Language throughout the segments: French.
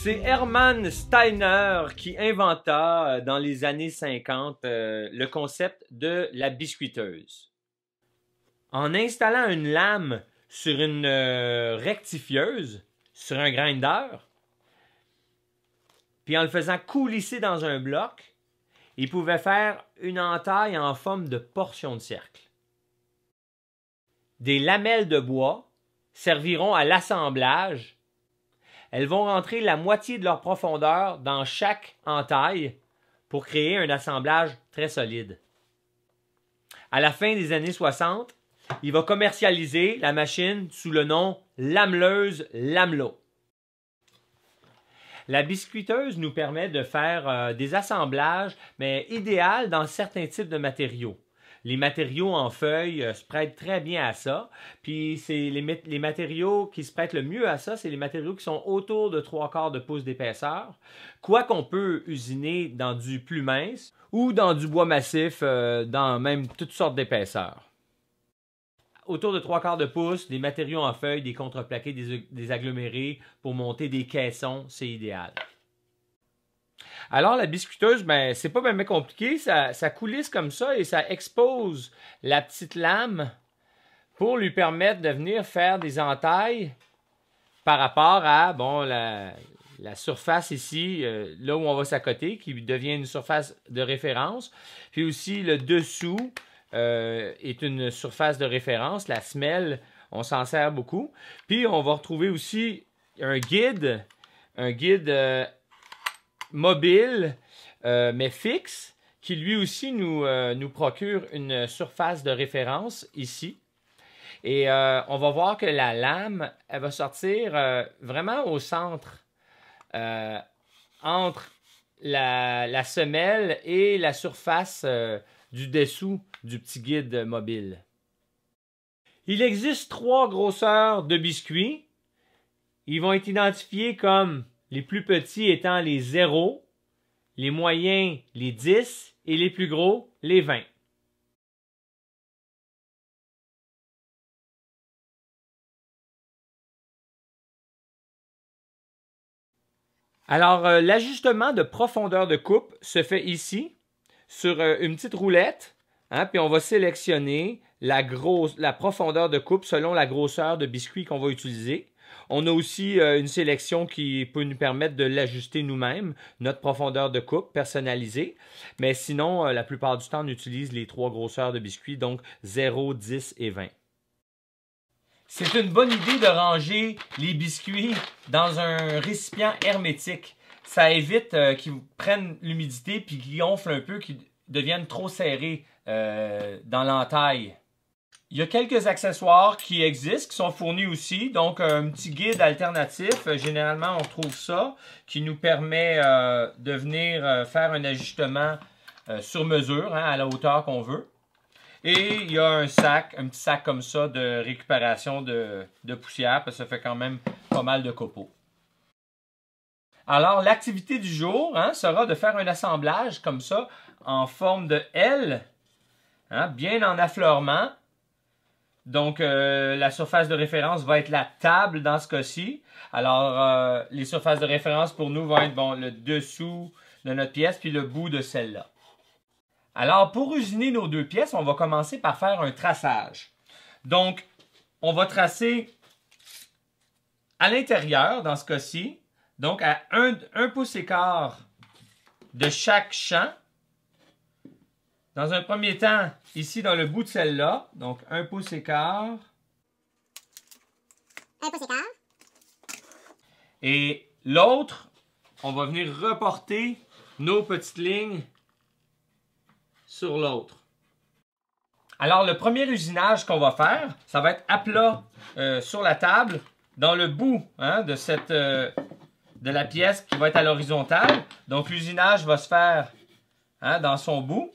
C'est Hermann Steiner qui inventa dans les années 50 le concept de la biscuiteuse. En installant une lame sur une rectifieuse, sur un grinder, puis en le faisant coulisser dans un bloc, il pouvait faire une entaille en forme de portion de cercle. Des lamelles de bois serviront à l'assemblage. Elles vont rentrer la moitié de leur profondeur dans chaque entaille pour créer un assemblage très solide. À la fin des années 60, il va commercialiser la machine sous le nom lameleuse Lamelot. La biscuiteuse nous permet de faire des assemblages, mais idéal dans certains types de matériaux. Les matériaux en feuilles se prêtent très bien à ça. Puis c'est les matériaux qui se prêtent le mieux à ça, c'est les matériaux qui sont autour de 3/4 de pouce d'épaisseur. Quoi qu'on peut usiner dans du plus mince ou dans du bois massif, dans même toutes sortes d'épaisseurs. Autour de 3/4 de pouce, des matériaux en feuilles, des contreplaqués, des agglomérés pour monter des caissons, c'est idéal. Alors, la biscuiteuse, ben, c'est pas vraiment compliqué. Ça coulisse comme ça et ça expose la petite lame pour lui permettre de venir faire des entailles par rapport à bon, la surface ici, là où on va s'accoter, qui devient une surface de référence. Puis aussi, le dessous est une surface de référence. La semelle, on s'en sert beaucoup. Puis, on va retrouver aussi un guide mobile, mais fixe, qui lui aussi nous procure une surface de référence ici. Et on va voir que la lame, elle va sortir vraiment au centre, entre la semelle et la surface du dessous du petit guide mobile. Il existe 3 grosseurs de biscuits. Ils vont être identifiés comme les plus petits étant les 0, les moyens les 10 et les plus gros les 20. Alors, l'ajustement de profondeur de coupe se fait ici, sur une petite roulette, hein, puis on va sélectionner la profondeur de coupe selon la grosseur de biscuit qu'on va utiliser. On a aussi une sélection qui peut nous permettre de l'ajuster nous-mêmes, notre profondeur de coupe personnalisée. Mais sinon, la plupart du temps, on utilise les 3 grosseurs de biscuits, donc 0, 10 et 20. C'est une bonne idée de ranger les biscuits dans un récipient hermétique. Ça évite qu'ils prennent l'humidité puis qu'ils gonflent un peu, qu'ils deviennent trop serrés dans l'entaille. Il y a quelques accessoires qui existent, qui sont fournis aussi. Donc, un petit guide alternatif. Généralement, on trouve ça, qui nous permet de venir faire un ajustement sur mesure, hein, à la hauteur qu'on veut. Et il y a un petit sac comme ça de récupération de poussière, parce que ça fait quand même pas mal de copeaux. Alors, l'activité du jour sera de faire un assemblage comme ça, en forme de L, hein, bien en affleurement. Donc, la surface de référence va être la table dans ce cas-ci. Alors, les surfaces de référence pour nous vont être le dessous de notre pièce puis le bout de celle-là. Alors, pour usiner nos 2 pièces, on va commencer par faire un traçage. Donc, on va tracer à l'intérieur, dans ce cas-ci, donc à 1 pouce et quart de chaque champ. Dans un premier temps, ici dans le bout de celle-là, donc 1 pouce et quart. 1 pouce et quart. Et l'autre, on va venir reporter nos petites lignes sur l'autre. Alors, le premier usinage qu'on va faire, ça va être à plat sur la table, dans le bout de la pièce qui va être à l'horizontale. Donc, l'usinage va se faire dans son bout.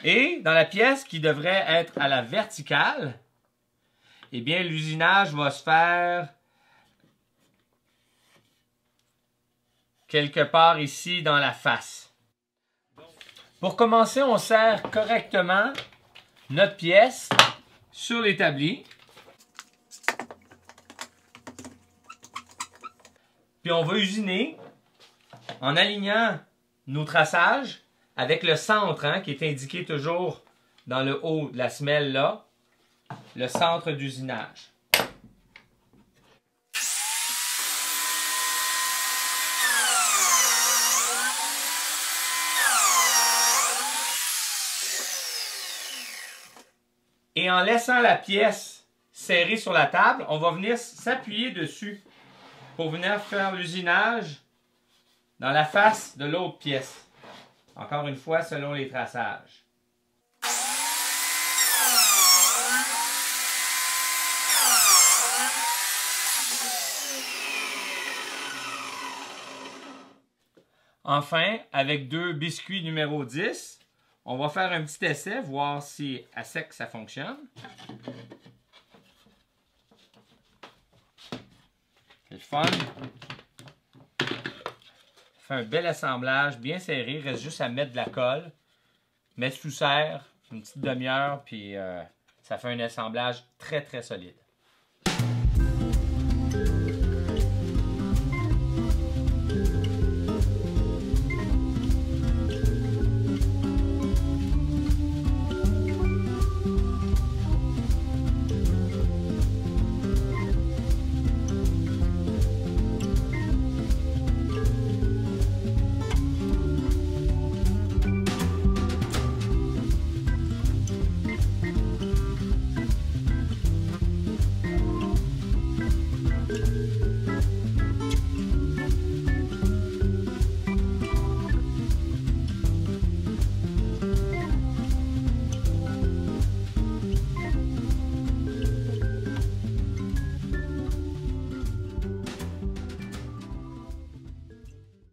Et dans la pièce qui devrait être à la verticale, eh bien, l'usinage va se faire quelque part ici dans la face. Pour commencer, on serre correctement notre pièce sur l'établi. Puis on va usiner en alignant nos traçages avec le centre, hein, qui est indiqué toujours dans le haut de la semelle là, le centre d'usinage. Et en laissant la pièce serrée sur la table, on va venir s'appuyer dessus pour venir faire l'usinage dans la face de l'autre pièce. Encore une fois, selon les traçages. Enfin, avec 2 biscuits numéro 10, on va faire un petit essai, voir si à sec ça fonctionne. C'est le fun. Fait un bel assemblage, bien serré. Il reste juste à mettre de la colle. Mettre sous serre, une petite demi-heure, puis ça fait un assemblage très très solide.